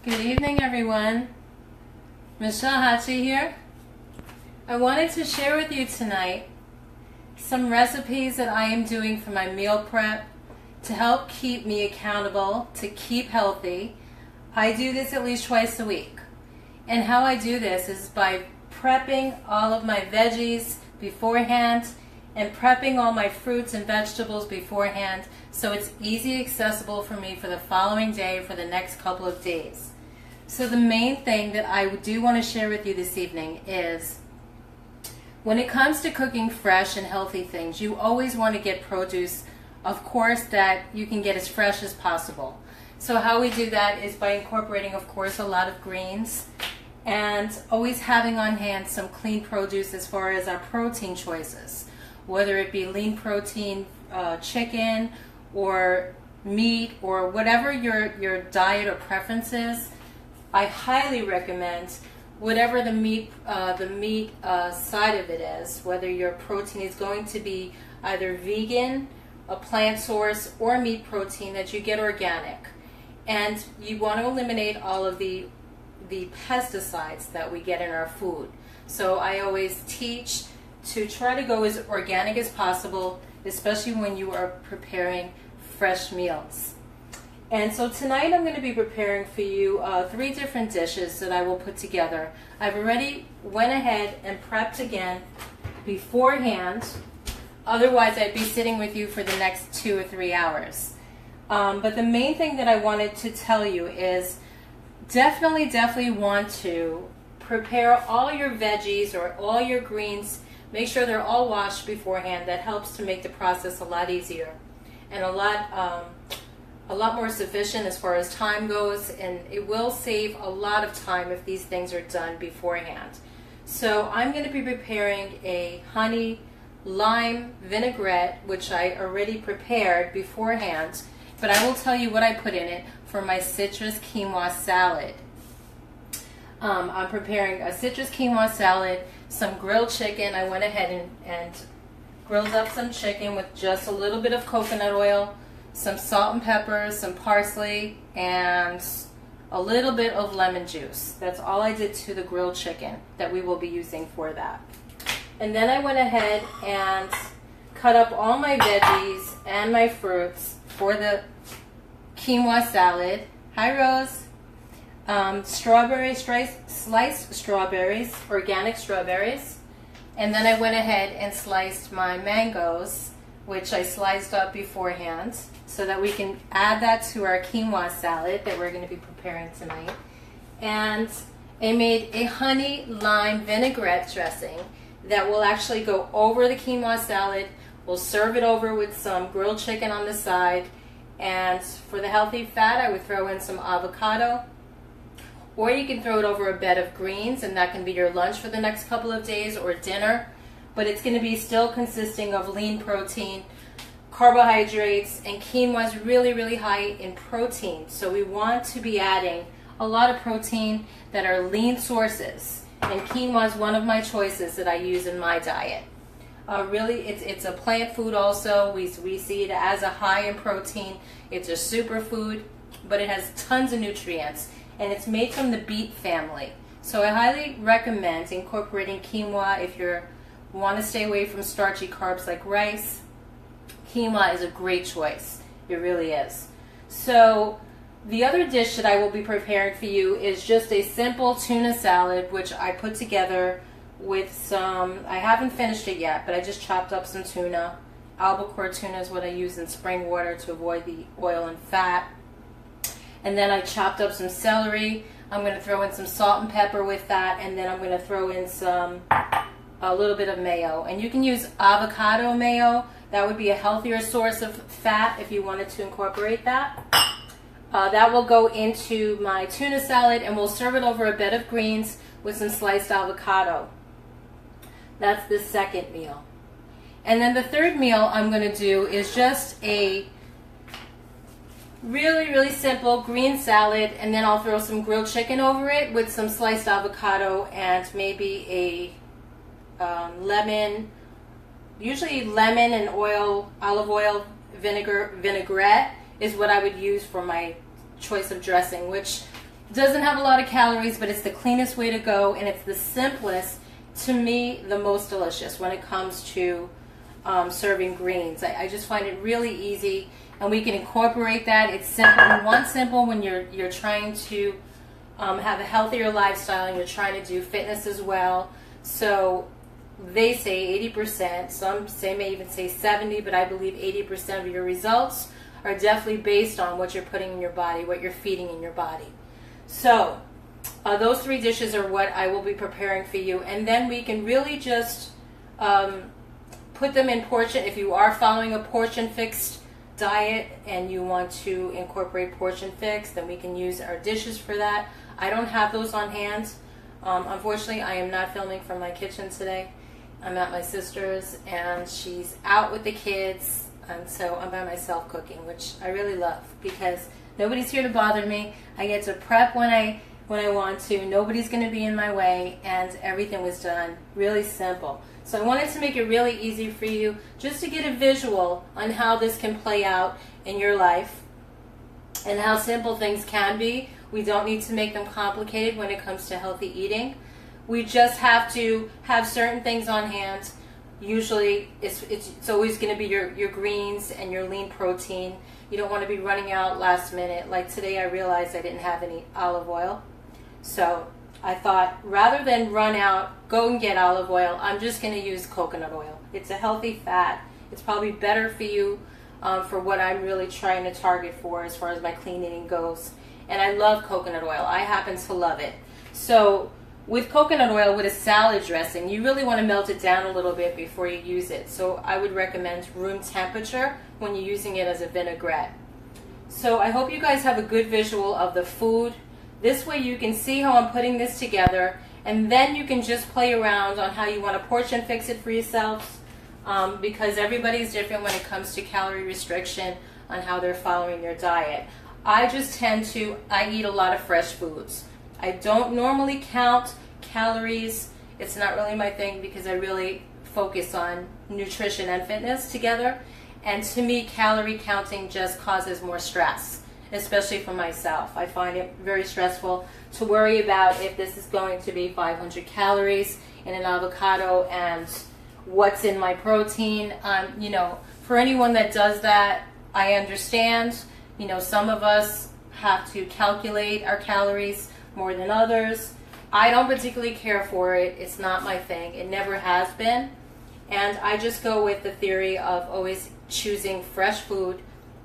Good evening, everyone. Michelle Hachi here. I wanted to share with you tonight some recipes that I am doing for my meal prep to help keep me accountable, to keep healthy. I do this at least twice a week. And how I do this is by prepping all of my veggies beforehand and prepping all my fruits and vegetables beforehand so it's easy accessible for me for the following day, for the next couple of days. So the main thing that I do want to share with you this evening is when it comes to cooking fresh and healthy things, you always want to get produce, of course, that you can get as fresh as possible. So how we do that is by incorporating, of course, a lot of greens and always having on hand some clean produce as far as our protein choices, whether it be lean protein chicken or meat or whatever your diet or preference is. I highly recommend whatever the meat side of it is, whether your protein is going to be either vegan, a plant source, or meat protein, that you get organic. And you want to eliminate all of the pesticides that we get in our food. So I always teach to try to go as organic as possible, especially when you are preparing fresh meals. And so tonight I'm going to be preparing for you 3 different dishes that I will put together. I've already went ahead and prepped again beforehand. Otherwise I'd be sitting with you for the next 2 or 3 hours. But the main thing that I wanted to tell you is definitely want to prepare all your veggies or all your greens. Make sure they're all washed beforehand. That helps to make the process a lot easier and a lot more sufficient as far as time goes, and it will save a lot of time if these things are done beforehand. So I'm going to be preparing a honey lime vinaigrette, which I already prepared beforehand, but I will tell you what I put in it for my citrus quinoa salad. I'm preparing a citrus quinoa salad, some grilled chicken. I went ahead and grilled up some chicken with just a little bit of coconut oil, some salt and pepper, some parsley, and a little bit of lemon juice. That's all I did to the grilled chicken that we will be using for that. And then I went ahead and cut up all my veggies and my fruits for the quinoa salad. Hi, Rose. Strawberries, sliced strawberries, organic strawberries. And then I went ahead and sliced my mangoes, which I sliced up beforehand, so that we can add that to our quinoa salad that we're going to be preparing tonight. And I made a honey lime vinaigrette dressing that will actually go over the quinoa salad. We'll serve it over with some grilled chicken on the side. And for the healthy fat, I would throw in some avocado. Or you can throw it over a bed of greens, and that can be your lunch for the next couple of days or dinner. But it's going to be still consisting of lean protein, carbohydrates, and quinoa is really high in protein. So we want to be adding a lot of protein that are lean sources. And quinoa is one of my choices that I use in my diet. Really, it's a plant food also. We see it as a high in protein. It's a superfood, but it has tons of nutrients. And it's made from the beet family. So I highly recommend incorporating quinoa if you want to stay away from starchy carbs like rice. Quinoa is a great choice. It really is. So the other dish that I will be preparing for you is just a simple tuna salad, which I put together with some, I haven't finished it yet, but I just chopped up some tuna. Albacore tuna is what I use in spring water to avoid the oil and fat. And then I chopped up some celery. I'm going to throw in some salt and pepper with that, and then I'm going to throw in a little bit of mayo. And you can use avocado mayo. That would be a healthier source of fat if you wanted to incorporate that. That will go into my tuna salad, and we'll serve it over a bed of greens with some sliced avocado. That's the second meal. And then the third meal I'm going to do is just a really simple green salad, and then I'll throw some grilled chicken over it with some sliced avocado and maybe a lemon, usually lemon and olive oil vinaigrette is what I would use for my choice of dressing, which Doesn't have a lot of calories, but it's the cleanest way to go, and it's the simplest, to me, the most delicious when it comes to serving greens. I just find it really easy, and we can incorporate that. It's simple. We want simple when you're trying to have a healthier lifestyle and you're trying to do fitness as well. So they say 80%, some say may even say 70, but I believe 80% of your results are definitely based on what you're putting in your body, what you're feeding in your body. So those 3 dishes are what I will be preparing for you, and then we can really just put them in portion. If you are following a portion fixed diet and you want to incorporate portion fixed, then we can use our dishes for that. I don't have those on hand. Unfortunately, I am not filming from my kitchen today. I'm at my sister's, and she's out with the kids, and so I'm by myself cooking, which I really love because nobody's here to bother me. I get to prep when I want to. Nobody's going to be in my way, and everything was done really simple. So I wanted to make it really easy for you just to get a visual on how this can play out in your life and how simple things can be. We don't need to make them complicated when it comes to healthy eating. We just have to have certain things on hand. Usually it's always going to be your greens and your lean protein. You don't want to be running out last minute. Like today I realized I didn't have any olive oil. So I thought rather than run out, go and get olive oil, I'm just going to use coconut oil. It's a healthy fat. It's probably better for you for what I'm really trying to target for as far as my clean eating goes. And I love coconut oil. I happen to love it. So with coconut oil, with a salad dressing, you really want to melt it down a little bit before you use it. So I would recommend room temperature when you're using it as a vinaigrette. So I hope you guys have a good visual of the food. This way you can see how I'm putting this together, and then you can just play around on how you want to portion fix it for yourselves, because everybody's different when it comes to calorie restriction on how they're following their diet. I eat a lot of fresh foods. I don't normally count calories. It's not really my thing because I really focus on nutrition and fitness together. And to me, calorie counting just causes more stress, especially for myself. I find it very stressful to worry about if this is going to be 500 calories in an avocado and what's in my protein. For anyone that does that, I understand. Some of us have to calculate our calories more than others. I don't particularly care for it. It's not my thing. It never has been. And I just go with the theory of always choosing fresh food,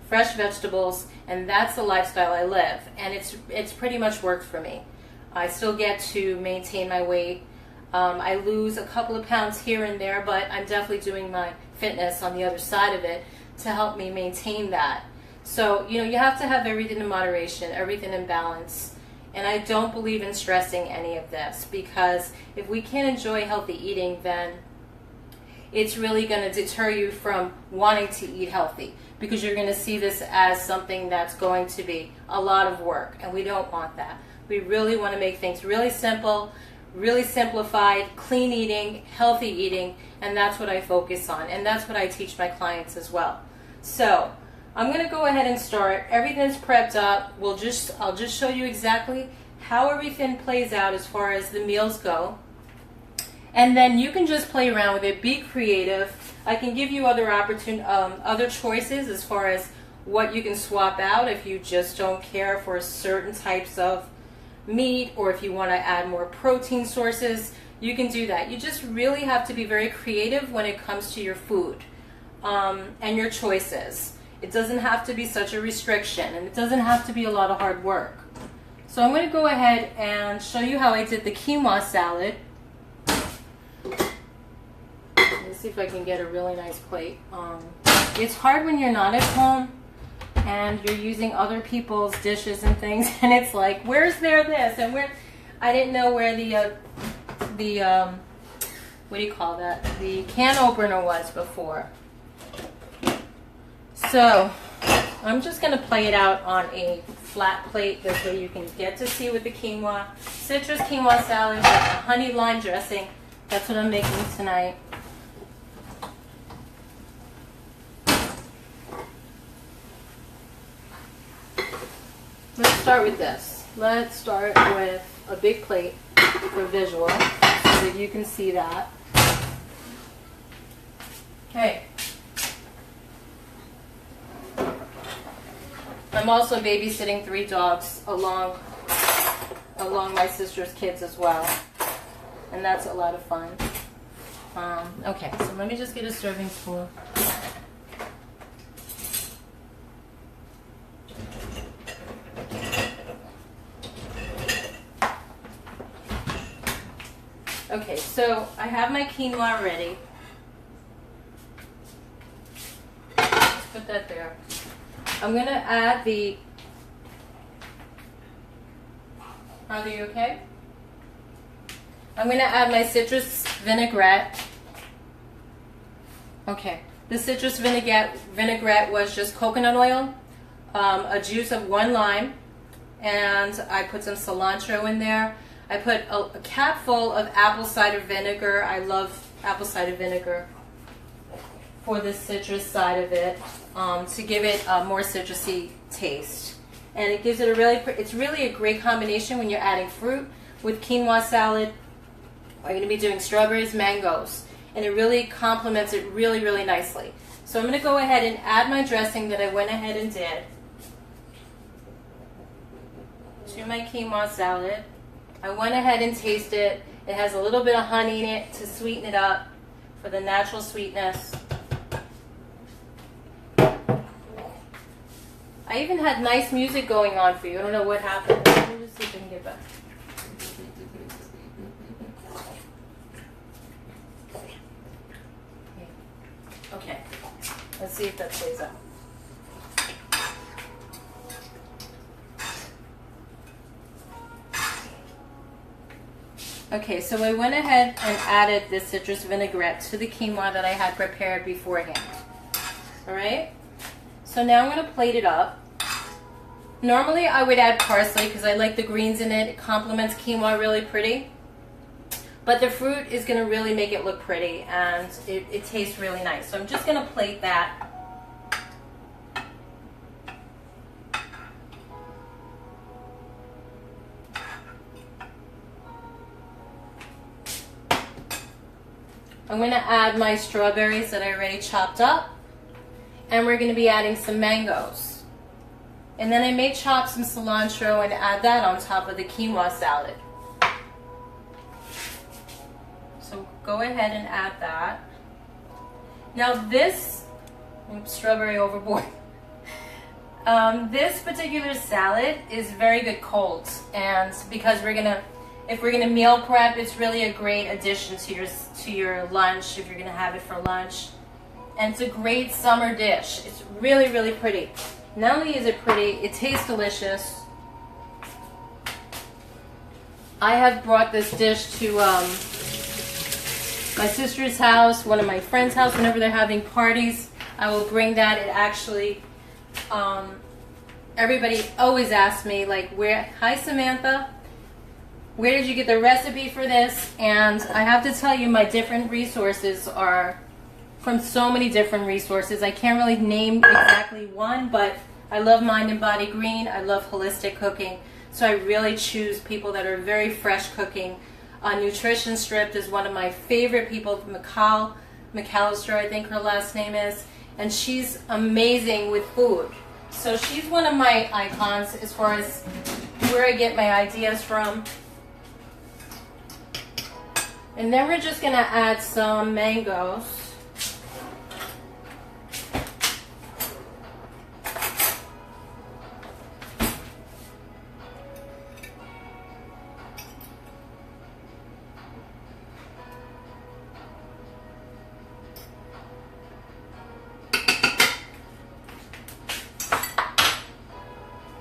fresh vegetables, and that's the lifestyle I live. And it's pretty much worked for me. I still get to maintain my weight. I lose a couple of pounds here and there, but I'm definitely doing my fitness on the other side of it to help me maintain that. So, you have to have everything in moderation, everything in balance. And I don't believe in stressing any of this, because if we can't enjoy healthy eating, then it's really going to deter you from wanting to eat healthy, because you're going to see this as something that's going to be a lot of work, and we don't want that. We really want to make things really simple, really simplified, clean eating, healthy eating, and that's what I focus on, and that's what I teach my clients as well. So I'm going to go ahead and start. Everything's prepped up. I'll just show you exactly how everything plays out as far as the meals go. And then you can just play around with it. Be creative. I can give you other choices as far as what you can swap out if you just don't care for certain types of meat, or if you want to add more protein sources, you can do that. You just really have to be very creative when it comes to your food and your choices. It doesn't have to be such a restriction, and it doesn't have to be a lot of hard work. So I'm going to go ahead and show you how I did the quinoa salad. Let's see if I can get a really nice plate. It's hard when you're not at home and you're using other people's dishes and things, and it's like, where's there this, and where? I didn't know where the what do you call that? The can opener was before. So I'm just going to play it out on a flat plate. This way you can get to see with the quinoa. Citrus quinoa salad with honey lime dressing. That's what I'm making tonight. Let's start with this. let's start with a big plate for visual so that you can see that. Okay. I'm also babysitting 3 dogs along my sister's kids as well, and that's a lot of fun. Okay, so let me just get a serving spoon. Okay, so I have my quinoa ready. Let's put that there. I'm going to add the... Are you okay? I'm going to add my citrus vinaigrette. Okay, the citrus vinaigrette was just coconut oil, a juice of 1 lime, and I put some cilantro in there. I put a cap full of apple cider vinegar. I love apple cider vinegar for the citrus side of it, to give it a more citrusy taste. And it gives it it's really a great combination when you're adding fruit with quinoa salad, or you're going to be doing strawberries, mangoes. And it really complements it really, really nicely. So I'm going to go ahead and add my dressing that I went ahead and did to my quinoa salad. I went ahead and tasted it. It has a little bit of honey in it to sweeten it up for the natural sweetness. I even had nice music going on for you. I don't know what happened. Let me just see if I can get back. Okay, let's see if that plays out. Okay, so I went ahead and added this citrus vinaigrette to the quinoa that I had prepared beforehand. All right, so now I'm going to plate it up. Normally I would add parsley because I like the greens in it. It complements quinoa really pretty. But the fruit is going to really make it look pretty, and it tastes really nice. So I'm just going to plate that. I'm going to add my strawberries that I already chopped up, and we're going to be adding some mangoes. And then I may chop some cilantro and add that on top of the quinoa salad. So go ahead and add that. Now this, oops, strawberry overboard. This particular salad is very good cold, and because if we're gonna meal prep, it's really a great addition to your lunch if you're gonna have it for lunch. And it's a great summer dish. It's really, really pretty. Not only is it pretty, it tastes delicious. I have brought this dish to my sister's house, one of my friend's house, whenever they're having parties. I will bring that. It actually, everybody always asks me, like, hi Samantha, where did you get the recipe for this? And I have to tell you, my different resources are from so many different resources. I can't really name exactly one, but I love Mind and Body Green. I love holistic cooking. So I really choose people that are very fresh cooking. Nutrition Stripped is one of my favorite people, McAllister, I think her last name is, and she's amazing with food. So she's one of my icons as far as where I get my ideas from. And then we're just going to add some mangoes.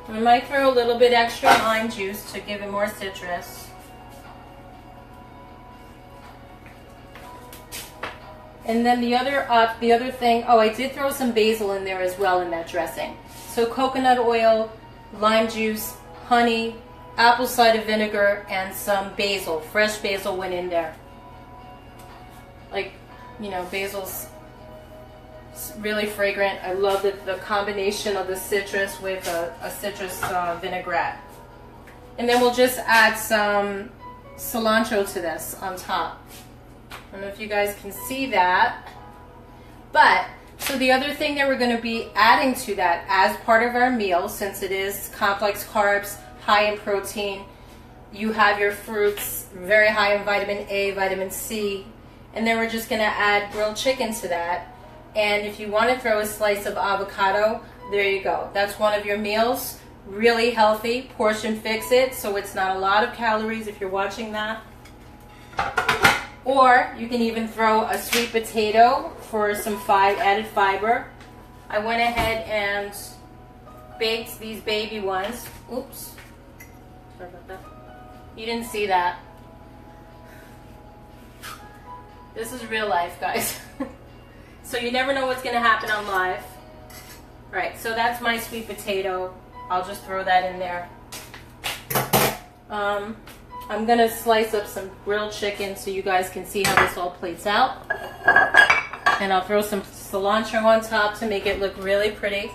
I might throw a little bit extra lime juice to give it more citrus. And then the other thing, oh, I did throw some basil in there as well in that dressing. So coconut oil, lime juice, honey, apple cider vinegar, and some basil. Fresh basil went in there. Like, you know, basil's really fragrant. I love the combination of the citrus with a citrus vinaigrette. And then we'll just add some cilantro to this on top. I don't know if you guys can see that. But, so the other thing that we're going to be adding to that as part of our meal, since it is complex carbs, high in protein, you have your fruits, very high in vitamin A, vitamin C, and then we're just going to add grilled chicken to that. And if you want to throw a slice of avocado, there you go. That's one of your meals. Really healthy. Portion fix it, so it's not a lot of calories if you're watching that. Or you can even throw a sweet potato for some added fiber. I went ahead and baked these baby ones. Oops. Sorry about that. You didn't see that. This is real life, guys. So you never know what's going to happen on live. Alright, so that's my sweet potato. I'll just throw that in there. I'm going to slice up some grilled chicken so you guys can see how this all plates out. And I'll throw some cilantro on top to make it look really pretty.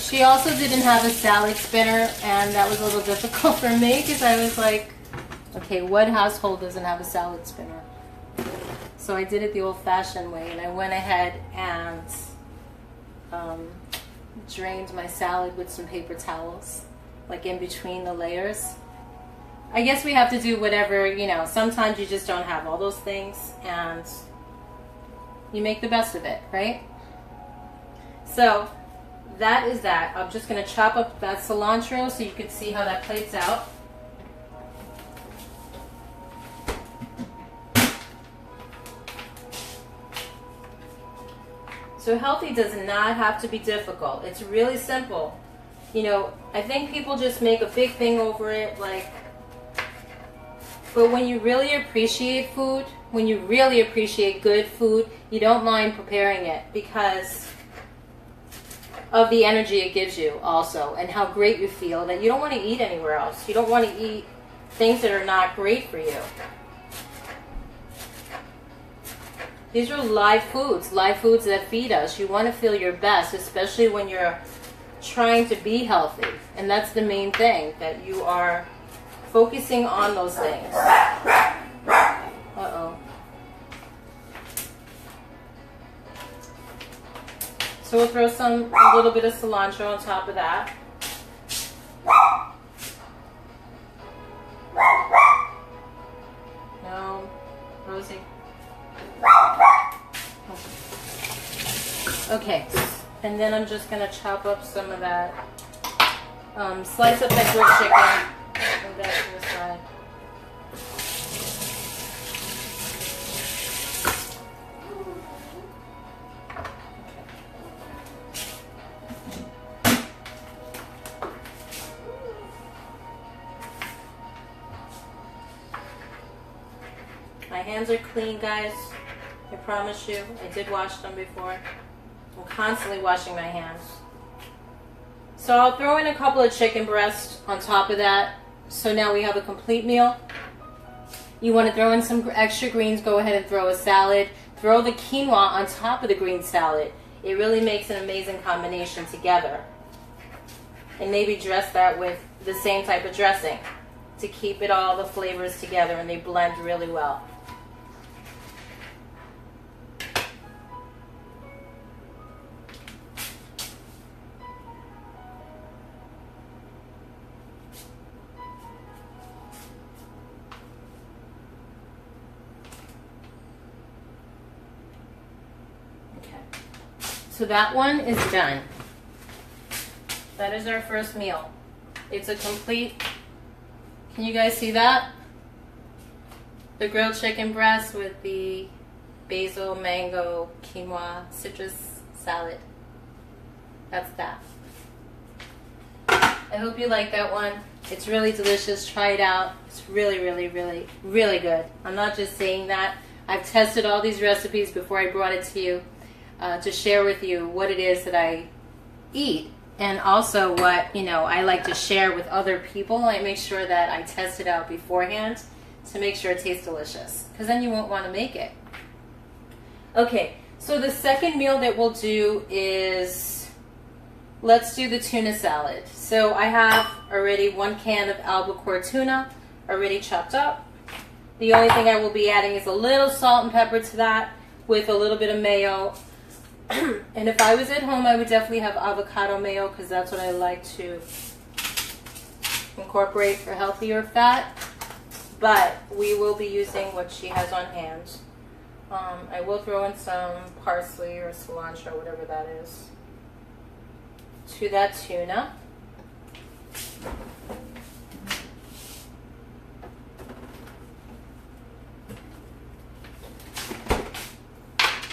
She also didn't have a salad spinner, and that was a little difficult for me because I was like, okay, what household doesn't have a salad spinner? So I did it the old-fashioned way, and I went ahead and drained my salad with some paper towels, like in between the layers. I guess we have to do whatever, you know, sometimes you just don't have all those things, and you make the best of it, right? So that is that. I'm just going to chop up that cilantro so you can see how that plates out. So healthy does not have to be difficult. It's really simple. You know, I think people just make a big thing over it, like, but when you really appreciate food, when you really appreciate good food, you don't mind preparing it because of the energy it gives you also, and how great you feel that you don't want to eat anywhere else. You don't want to eat things that are not great for you. These are live foods that feed us. You want to feel your best, especially when you're trying to be healthy. And that's the main thing, that you are focusing on those things. Uh-oh. So we'll throw a little bit of cilantro on top of that. No, Rosie. Okay, and then I'm just going to chop up some of that, slice up that grilled chicken, move that to the side. My hands are clean, guys. I promise you. I did wash them before. I'm constantly washing my hands. So I'll throw in a couple of chicken breasts on top of that. So now we have a complete meal. You want to throw in some extra greens, go ahead and throw a salad. Throw the quinoa on top of the green salad. It really makes an amazing combination together. And maybe dress that with the same type of dressing to keep it all the flavors together and they blend really well. So that one is done. That is our first meal. It's a complete, can you guys see that? The grilled chicken breast with the basil, mango, quinoa, citrus salad. That's that. I hope you like that one. It's really delicious. Try it out. It's really, really, really, really good. I'm not just saying that. I've tested all these recipes before I brought it to you. To share with you what it is that I eat and also what, you know, I like to share with other people. I make sure that I test it out beforehand to make sure it tastes delicious, because then you won't want to make it. Okay, so the second meal that we'll do is, let's do the tuna salad. So I have already 1 can of albacore tuna already chopped up. The only thing I will be adding is a little salt and pepper to that with a little bit of mayo. And if I was at home, I would definitely have avocado mayo, because that's what I like to incorporate for healthier fat. But we will be using what she has on hand. I will throw in some parsley or cilantro, whatever that is, to that tuna.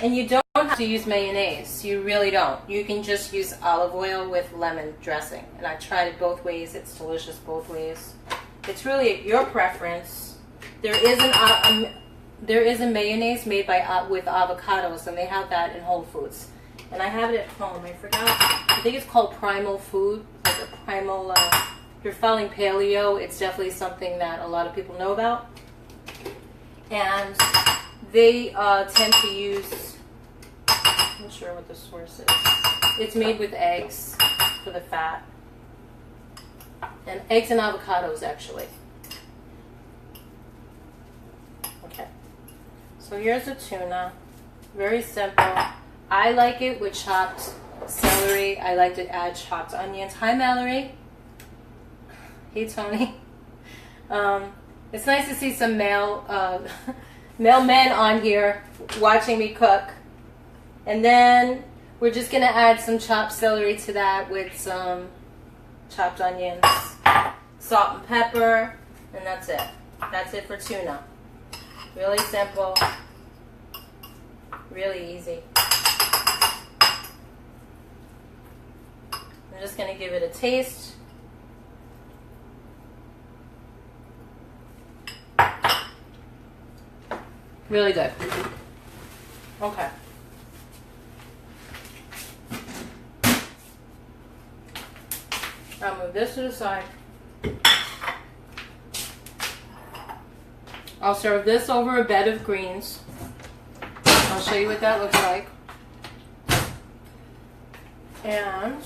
And you don't have to use mayonnaise. You really don't. You can just use olive oil with lemon dressing. And I tried it both ways. It's delicious both ways. It's really your preference. There is a mayonnaise made with avocados, and they have that in Whole Foods. And I have it at home. I forgot. I think it's called Primal Food. Like a primal. If you're following paleo, it's definitely something that a lot of people know about. And they tend to use, I'm not sure what the source is. It's made with eggs for the fat. And eggs and avocados, actually. Okay. So here's the tuna. Very simple. I like it with chopped celery. I like to add chopped onions. Hi, Mallory. Hey, Tony. It's nice to see some male men on here watching me cook. And then we're just going to add some chopped celery to that with some chopped onions, salt and pepper, and that's it. That's it for tuna. Really simple, really easy. I'm just going to give it a taste. Really good. Okay. I'll move this to the side. I'll serve this over a bed of greens. I'll show you what that looks like. And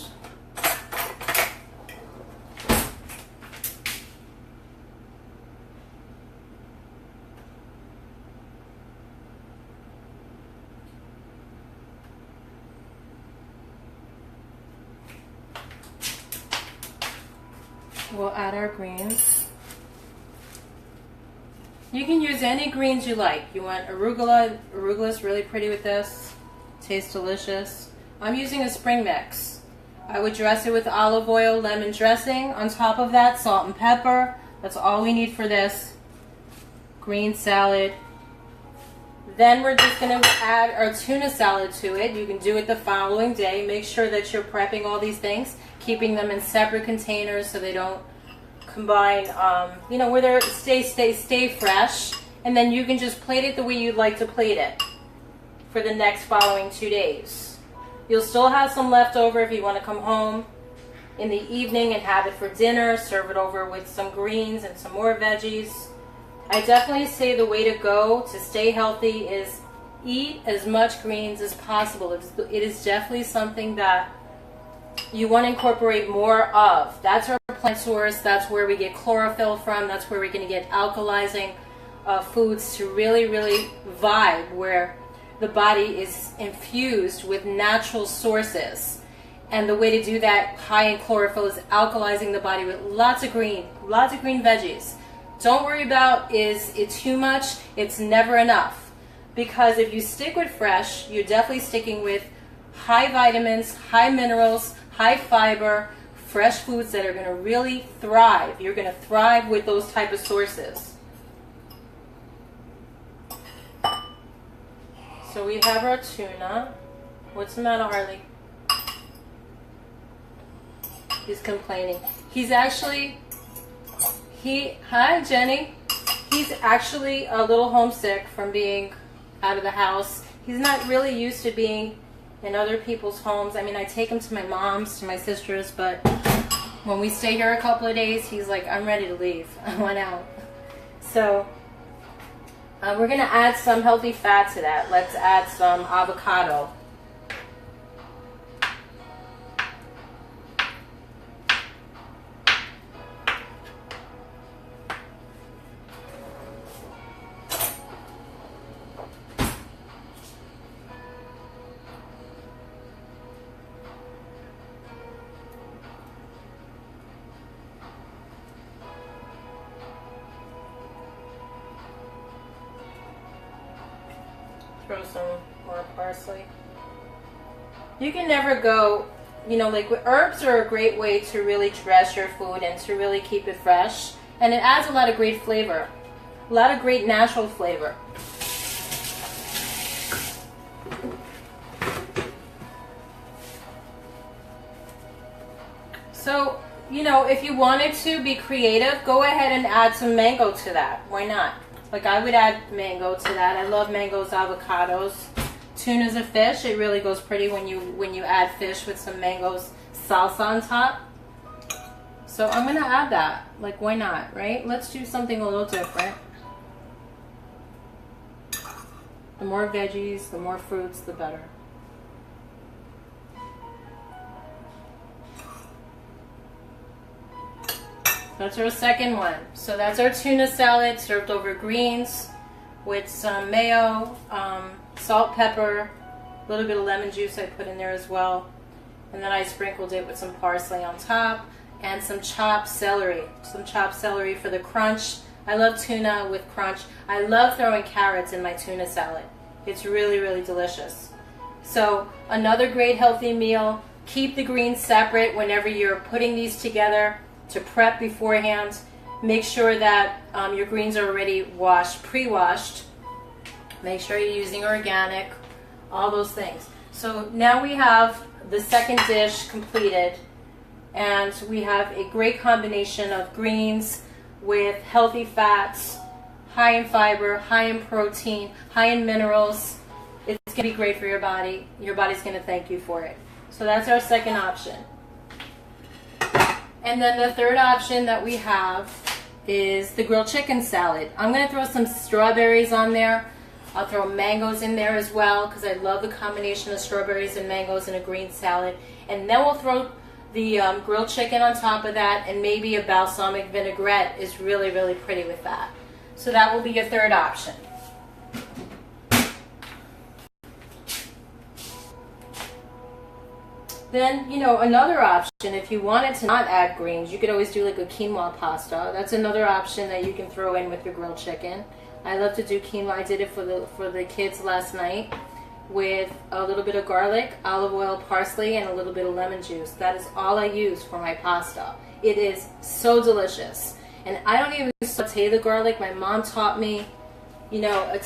we'll add our greens. You can use any greens you like. You want arugula. Arugula's really pretty with this. Tastes delicious. I'm using a spring mix. I would dress it with olive oil, lemon dressing. On top of that, salt and pepper. That's all we need for this green salad. Then we're just going to add our tuna salad to it. You can do it the following day. Make sure that you're prepping all these things, keeping them in separate containers so they don't combine, where they stay fresh. And then you can just plate it the way you'd like to plate it for the next following 2 days. You'll still have some left over if you want to come home in the evening and have it for dinner. Serve it over with some greens and some more veggies. I definitely say the way to go to stay healthy is eat as much greens as possible. It is definitely something that you want to incorporate more of. That's our plant source. That's where we get chlorophyll from. That's where we're going to get alkalizing foods to really, really vibe, where the body is infused with natural sources. And the way to do that high in chlorophyll is alkalizing the body with lots of green veggies. Don't worry about is it too much. It's never enough. Because if you stick with fresh, you're definitely sticking with high vitamins, high minerals, high fiber, fresh foods that are going to really thrive. You're going to thrive with those type of sources. So we have our tuna. What's the matter, Harley? He's complaining. Hi, Jenny. He's actually a little homesick from being out of the house. He's not really used to being in other people's homes. I mean, I take him to my mom's, to my sister's, but when we stay here a couple of days, he's like, I'm ready to leave. I want out. So we're going to add some healthy fat to that. Let's add some avocado. Throw some more parsley. You can never go, you know, like herbs are a great way to really dress your food and to really keep it fresh. And it adds a lot of great flavor, a lot of great natural flavor. So, you know, if you wanted to be creative, go ahead and add some mango to that. Why not? Like I would add mango to that. I love mangoes, avocados. Tuna's a fish. It really goes pretty when you add fish with some mangoes salsa on top. So I'm gonna add that. Like why not, right? Let's do something a little different. The more veggies, the more fruits, the better. That's our second one. So that's our tuna salad served over greens with some mayo, salt, pepper, a little bit of lemon juice I put in there as well. And then I sprinkled it with some parsley on top and some chopped celery. Some chopped celery for the crunch. I love tuna with crunch. I love throwing carrots in my tuna salad. It's really, really delicious. So another great healthy meal. Keep the greens separate whenever you're putting these together. To prep beforehand, make sure that your greens are already washed, pre-washed. Make sure you're using organic, all those things. So now we have the second dish completed, and we have a great combination of greens with healthy fats, high in fiber, high in protein, high in minerals. It's going to be great for your body. Your body's going to thank you for it. So that's our second option. And then the third option that we have is the grilled chicken salad. I'm going to throw some strawberries on there. I'll throw mangoes in there as well because I love the combination of strawberries and mangoes in a green salad. And then we'll throw the grilled chicken on top of that, and maybe a balsamic vinaigrette is really, really pretty with that. So that will be your third option. Then, you know, another option, if you wanted to not add greens, you could always do like a quinoa pasta. That's another option that you can throw in with your grilled chicken. I love to do quinoa. I did it for the kids last night with a little bit of garlic, olive oil, parsley, and a little bit of lemon juice. That is all I use for my pasta. It is so delicious. And I don't even saute the garlic. My mom taught me, you know,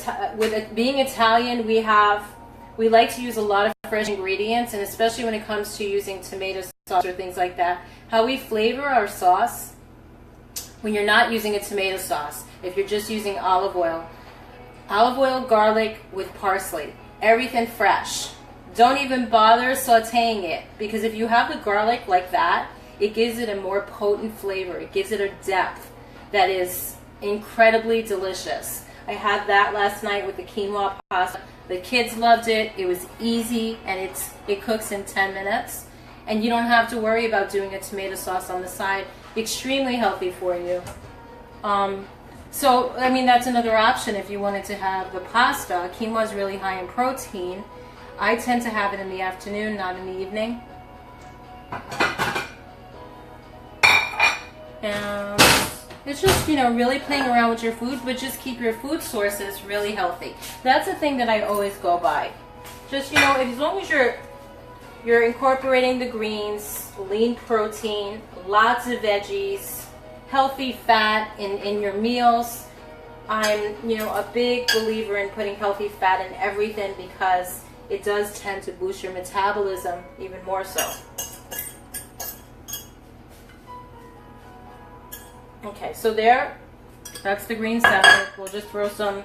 being Italian, we like to use a lot of fresh ingredients, and especially when it comes to using tomato sauce or things like that. How we flavor our sauce when you're not using a tomato sauce, if you're just using olive oil, garlic with parsley, everything fresh. Don't even bother sauteing it, because if you have the garlic like that, it gives it a more potent flavor. It gives it a depth that is incredibly delicious. I had that last night with the quinoa pasta. The kids loved it. It was easy, and it cooks in 10 minutes. And you don't have to worry about doing a tomato sauce on the side. Extremely healthy for you. So, I mean, that's another option if you wanted to have the pasta. Quinoa is really high in protein. I tend to have it in the afternoon, not in the evening. And it's just, you know, really playing around with your food, but just keep your food sources really healthy. That's the thing that I always go by. Just, you know, as long as you're incorporating the greens, lean protein, lots of veggies, healthy fat in your meals. I'm, you know, a big believer in putting healthy fat in everything because it does tend to boost your metabolism even more so. Okay, so that's the green salad. We'll just throw some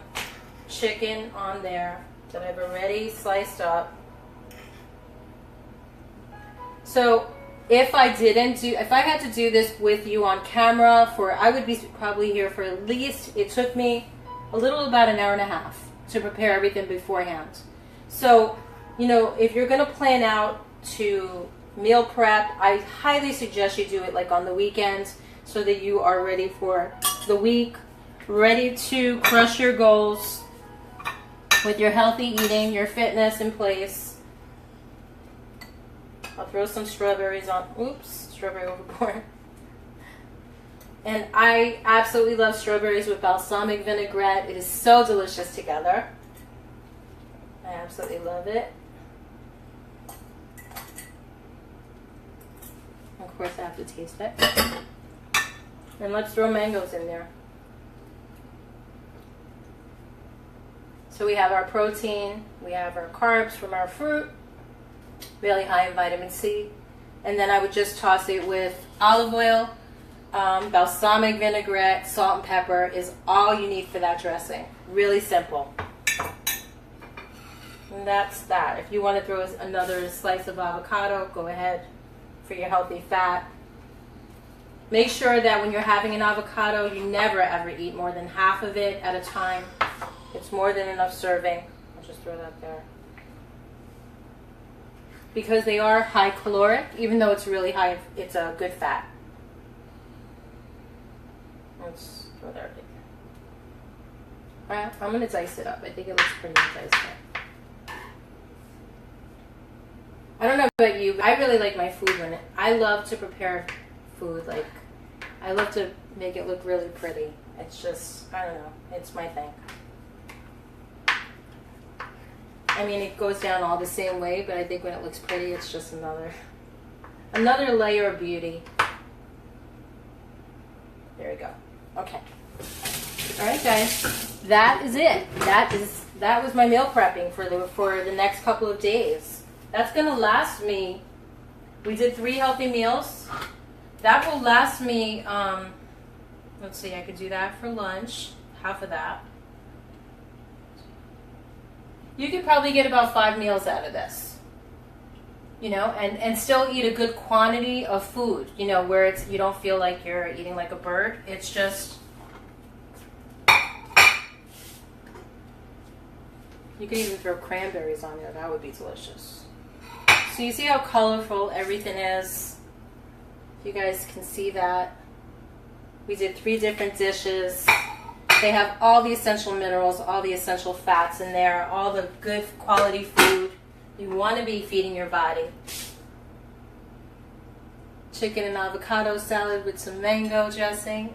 chicken on there that I've already sliced up. So if I had to do this with you on camera I would be probably here for at least, it took me a little about an hour and a half to prepare everything beforehand. So, you know, if you're going to plan out to meal prep, I highly suggest you do it like on the weekends so that you are ready for the week, ready to crush your goals with your healthy eating, your fitness in place. I'll throw some strawberries on. Oops, strawberry overboard. And I absolutely love strawberries with balsamic vinaigrette. It is so delicious together. I absolutely love it. Of course, I have to taste it. And let's throw mangoes in there. So we have our protein, we have our carbs from our fruit, really high in vitamin C. And then I would just toss it with olive oil, balsamic vinaigrette, salt and pepper is all you need for that dressing. Really simple. And that's that. If you want to throw another slice of avocado, go ahead for your healthy fat. Make sure that when you're having an avocado, you never ever eat more than half of it at a time. It's more than enough serving. I'll just throw that there. Because they are high caloric, even though it's really high, it's a good fat. Let's throw that right there. Alright, I'm going to dice it up. I think it looks pretty diced up. I don't know about you, but I really like my food when I love to prepare food. Like, I love to make it look really pretty. It's just, I don't know, it's my thing. I mean, it goes down all the same way, but I think when it looks pretty, it's just another layer of beauty. There we go. Okay. All right, guys. That is it. That was my meal prepping for the next couple of days. That's gonna last me. We did 3 healthy meals. That will last me. Let's see. I could do that for lunch. Half of that. You could probably get about 5 meals out of this, you know, and still eat a good quantity of food, you know, where you don't feel like you're eating like a bird. It's just, you could even throw cranberries on there. That would be delicious. So you see how colorful everything is? You guys can see that. We did 3 different dishes. They have all the essential minerals, all the essential fats in there, all the good quality food you want to be feeding your body. Chicken and avocado salad with some mango dressing,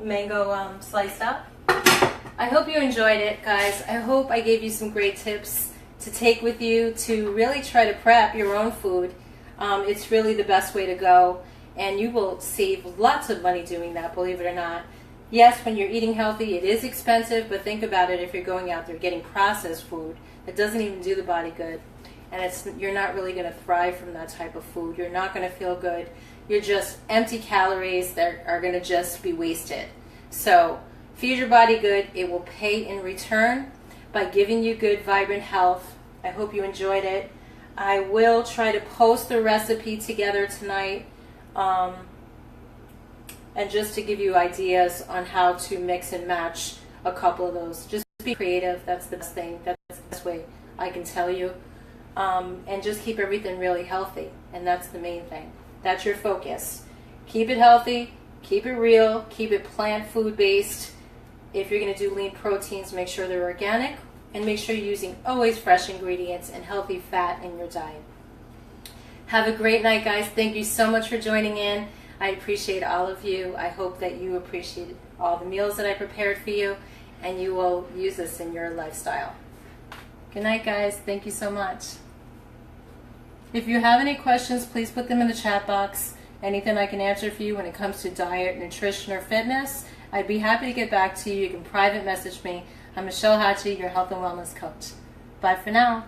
sliced up. I hope you enjoyed it, guys. I hope I gave you some great tips to take with you to really try to prep your own food. It's really the best way to go, and you will save lots of money doing that, believe it or not. Yes, when you're eating healthy, it is expensive, but think about it if you're going out there getting processed food that doesn't even do the body good, and you're not really going to thrive from that type of food. You're not going to feel good. You're just empty calories that are going to just be wasted. So feed your body good. It will pay in return by giving you good, vibrant health. I hope you enjoyed it. I will try to post the recipe together tonight. And just to give you ideas on how to mix and match a couple of those. Just be creative. That's the best thing. That's the best way I can tell you. And just keep everything really healthy. And that's the main thing. That's your focus. Keep it healthy. Keep it real. Keep it plant food based. If you're going to do lean proteins, make sure they're organic. And make sure you're using always fresh ingredients and healthy fat in your diet. Have a great night, guys. Thank you so much for joining in. I appreciate all of you. I hope that you appreciate all the meals that I prepared for you, and you will use this in your lifestyle. Good night, guys. Thank you so much. If you have any questions, please put them in the chat box. Anything I can answer for you when it comes to diet, nutrition, or fitness, I'd be happy to get back to you. You can private message me. I'm Michelle Hatchie, your health and wellness coach. Bye for now.